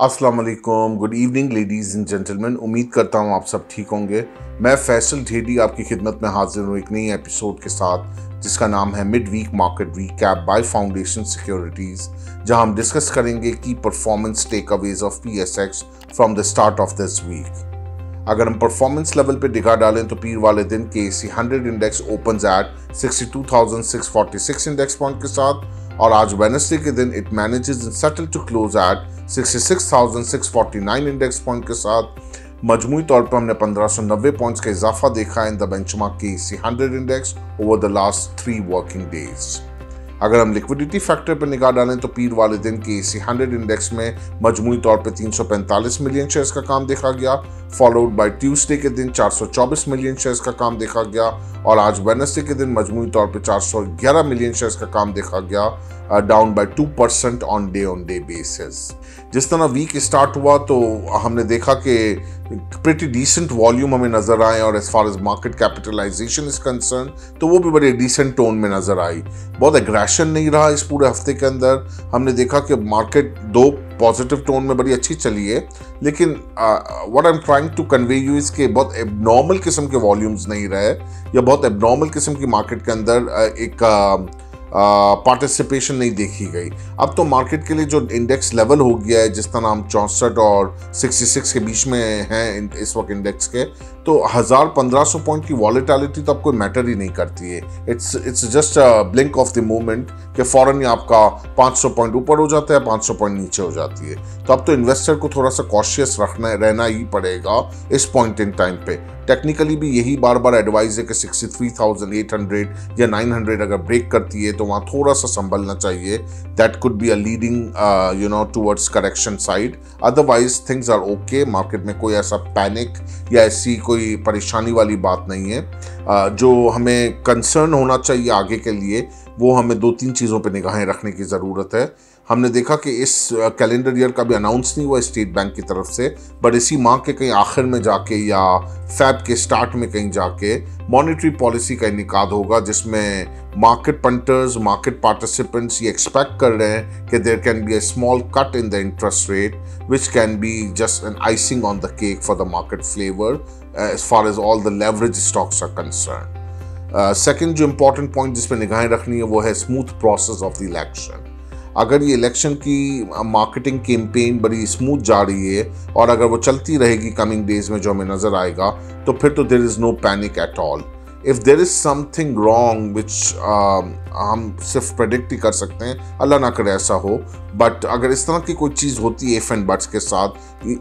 अस्सलाम वालेकुम, good evening ladies and gentleman. उम्मीद करता हूँ आप सब ठीक होंगे। मैं फैसल ढेडी आपकी खिदमत में हाजिर हूँ एक नई एपिसोड के साथ जिसका नाम है mid week market recap by foundation securities, जहां हम डिस्कस करेंगे की performance takeaways of PSX from the start of this week. अगर हम परफॉर्मेंस लेवल पे निगाह डालें तो पीर वाले दिन KSE 100 index opens at 62,646 index point के साथ, और आज वेडनेसडे के दिन it manages in settle to close at 66,649 index point के साथ। मजमूई तौर पर हमने 1590 पॉइंट्स का इजाफा देखा in the benchmark KSE 100 index over the last 3 working days. अगर हम लिक्विडिटी फैक्टर पर निगाह डालें तो पीर वाले दिन KSE 100 इंडेक्स में मजमूई तौर पर 345 मिलियन शेयर्स का काम देखा गया, फॉलोड बाय ट्यूसडे के दिन 424 मिलियन शेयर्स का काम देखा गया, और आज वेडनेसडे के दिन मजमूई तौर पर 411 मिलियन शेयर्स का काम देखा गया, down by 2% on day basis. जिस तरह वीक स्टार्ट हुआ तो हमने देखा कि प्रिटी डिसेंट वॉल्यूम हमें नजर आए, और as far as market capitalization is concern तो वो भी बड़े डिसेंट टोन में नजर आई। बहुत एग्रेशन नहीं रहा इस पूरे हफ्ते के अंदर। हमने देखा कि मार्केट दो पॉजिटिव टोन में बड़ी अच्छी चली है, लेकिन what I am trying to convey you is के बहुत एबनॉर्मल किस्म के वॉल्यूम्स नहीं रहे, या बहुत एबनॉर्मल किस्म की मार्केट के अंदर एक पार्टिसिपेशन नहीं देखी गई। अब तो मार्केट के लिए जो इंडेक्स लेवल हो गया है, जिस तरह हम 64 और 66 के बीच में हैं इस वक्त इंडेक्स के, तो 1000-1500 पॉइंट की वॉलेटिलिटी तो आपको मैटर ही नहीं करती है। It's just a blink of the moment कि फौरन ही आपका 500 पॉइंट ऊपर हो जाता है, 500 पॉइंट नीचे हो जाती है। तो अब तो इन्वेस्टर को थोड़ा सा कॉशियस रहना ही पड़ेगा इस पॉइंट इन टाइम पे। टेक्निकली भी यही बार बार एडवाइस है कि 63,800 या 900 अगर ब्रेक करती है तो वहाँ थोड़ा सा संभलना चाहिए। That could be a leading towards correction side. Otherwise things are okay. Market में कोई ऐसा पैनिक या ऐसी कोई परेशानी वाली बात नहीं है। जो हमें कंसर्न होना चाहिए आगे के लिए, वो हमें 2-3 चीज़ों पर निगाहें रखने की ज़रूरत है। हमने देखा कि इस कैलेंडर ईयर का भी अनाउंस नहीं हुआ स्टेट बैंक की तरफ से, बट इसी माह के कहीं आखिर में जाके या फैब के स्टार्ट में कहीं जाके मॉनेटरी पॉलिसी का इनिकाद होगा, जिसमें मार्केट पंटर्स, मार्केट पार्टिसिपेंट्स ये एक्सपेक्ट कर रहे हैं कि there can be a small cut in the interest rate which can be just an icing on the cake for the market flavour as far as all the leverage stocks are concern. Second जो important point जिस पर निगाहें रखनी है वो है smooth process of the election. अगर ये इलेक्शन की मार्केटिंग कैंपेन बड़ी स्मूथ जा रही है और अगर वो चलती रहेगी कमिंग डेज में, जो हमें नज़र आएगा, तो फिर तो there is no panic at all. If there is something wrong which हम सिर्फ प्रेडिक्ट ही कर सकते हैं, अल्लाह ना करे ऐसा हो, बट अगर इस तरह की कोई चीज़ होती है इफ एंड बट्स के साथ,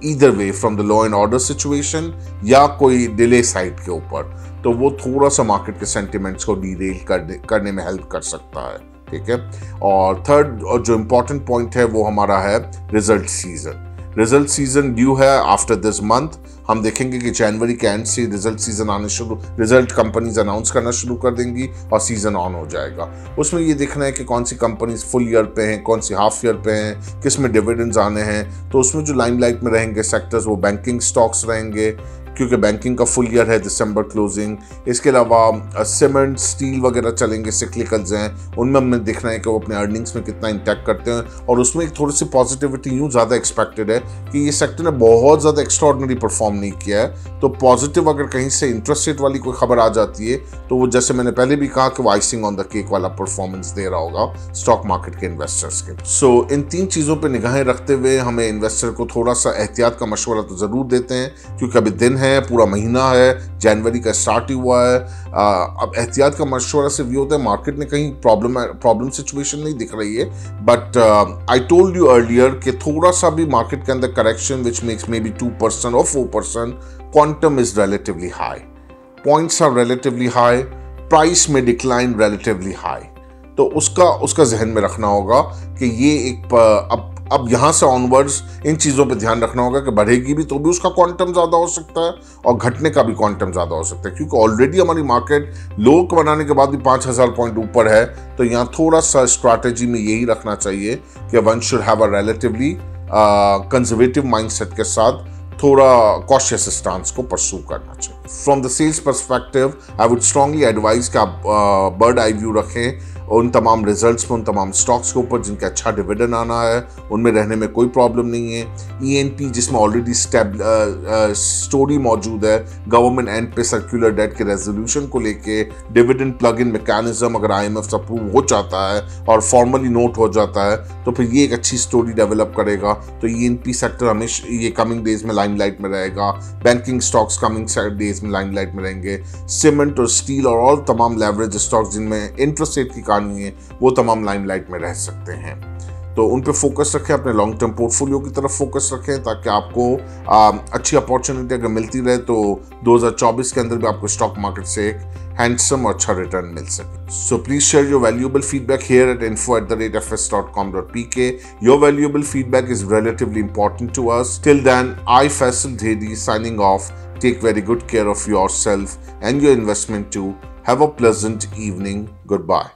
either way from the law and order situation या कोई डिले साइड के ऊपर, तो वो थोड़ा सा मार्केट के सेंटिमेंट्स को डीरेल करने में हेल्प कर सकता है। ठीक है। और थर्ड और जो इम्पोर्टेंट पॉइंट है वो हमारा है result season. Result season due है आफ्टर दिस मंथ। हम देखेंगे कि जनवरी के एंड से रिजल्ट सीजन आने रिजल्ट कंपनीज अनाउंस करना शुरू कर देंगी और सीजन ऑन हो जाएगा। उसमें ये देखना है कि कौन सी कंपनीज फुल ईयर पे हैं, कौन सी हाफ ईयर पे हैं, किस में डिविडेंड्स आने हैं। तो उसमें जो लाइमलाइट में रहेंगे सेक्टर्स वो बैंकिंग स्टॉक्स रहेंगे, क्योंकि बैंकिंग का फुल ईयर है दिसंबर क्लोजिंग। इसके अलावा सीमेंट, स्टील वगैरह चलेंगे, सिक्लिकल्स हैं, उनमें हमें देखना है कि वो अपने अर्निंग्स में कितना इंटैक्ट करते हैं। और उसमें एक थोड़ी सी पॉजिटिविटी यूँ ज़्यादा एक्सपेक्टेड है कि ये सेक्टर ने बहुत ज़्यादा एक्स्ट्राऑर्डिनरी परफॉर्म नहीं किया है। तो पॉजिटिव अगर कहीं से इंटरेस्ट रेट वाली कोई खबर आ जाती है तो वो, जैसे मैंने पहले भी कहा, कि वो आइसिंग ऑन द केक वाला परफॉर्मेंस दे रहा होगा स्टॉक मार्केट के इन्वेस्टर्स के। सो इन 3 चीज़ों पर निगाहें रखते हुए हमें इन्वेस्टर को थोड़ा सा एहतियात का मशवरा तो ज़रूर देते हैं, क्योंकि अभी दिन है, पूरा महीना है, जनवरी का स्टार्ट ही हुआ है। अब एहतियात का मशवरा सिर्फ ये होता है, मार्केट में कहीं प्रॉब्लम सिचुएशन नहीं दिख रही है, but I told you earlier कि थोड़ा सा भी मार्केट के अंदर correction which makes may be 2% और 4%, quantum is relatively high, points are relatively high, price में डिक्लाइन रिलेटिवली हाई। तो उसका जहन में रखना होगा कि ये एक अब यहाँ से ऑनवर्ड्स इन चीज़ों पे ध्यान रखना होगा कि बढ़ेगी भी तो भी उसका क्वांटम ज़्यादा हो सकता है और घटने का भी क्वांटम ज़्यादा हो सकता है, क्योंकि ऑलरेडी हमारी मार्केट लो को बनाने के बाद भी 5000 पॉइंट ऊपर है। तो यहाँ थोड़ा सा स्ट्रैटेजी में यही रखना चाहिए कि one should have a relatively conservative mindset के साथ थोड़ा कॉशियस स्टांस को परसू करना चाहिए। From the sales perspective I would strongly advise कि आप बर्ड आई व्यू रखें उन तमाम रिजल्ट्स पे, उन तमाम स्टॉक्स के ऊपर जिनके अच्छा डिविडेंड आना है, उनमें रहने में कोई प्रॉब्लम नहीं है। ENP जिसमें ऑलरेडी स्टोरी मौजूद है गवर्नमेंट एंड पे सर्कुलर डेट के रेजोल्यूशन को लेके, डिविडेंड प्लग इन मैकेनिज्म अगर IMF अप्रूव हो जाता है और फॉर्मली नोट हो जाता है तो फिर ये एक अच्छी स्टोरी डेवलप करेगा। तो ENP सेक्टर हमेशा ये कमिंग डेज में लाइमलाइट में रहेगा। बैंकिंग स्टॉक्स कमिंग डेज में लाइमलाइट में रहेंगे। सीमेंट और स्टील और तमाम लेवरेज स्टॉक्स जिनमें इंटरेस्ट रेट की कहानी है वो तमाम लाइमलाइट में रह सकते हैं। तो उन पे फोकस रखें, अपने लॉन्ग टर्म पोर्टफोलियो की तरफ फोकस रखें ताकि आपको अच्छी अपॉर्चुनिटी अगर मिलती रहे तो 2024 के अंदर भी आपको स्टॉक मार्केट से एक हैंडसम और अच्छा रिटर्न मिल सके। So please share your valuable feedback here eight info@fs.com.pk. Your valuable feedback is relatively important to us. Till then, I Faisal Dhedi signing off. Take very good care of yourself and your investment too. Have a pleasant evening. Goodbye.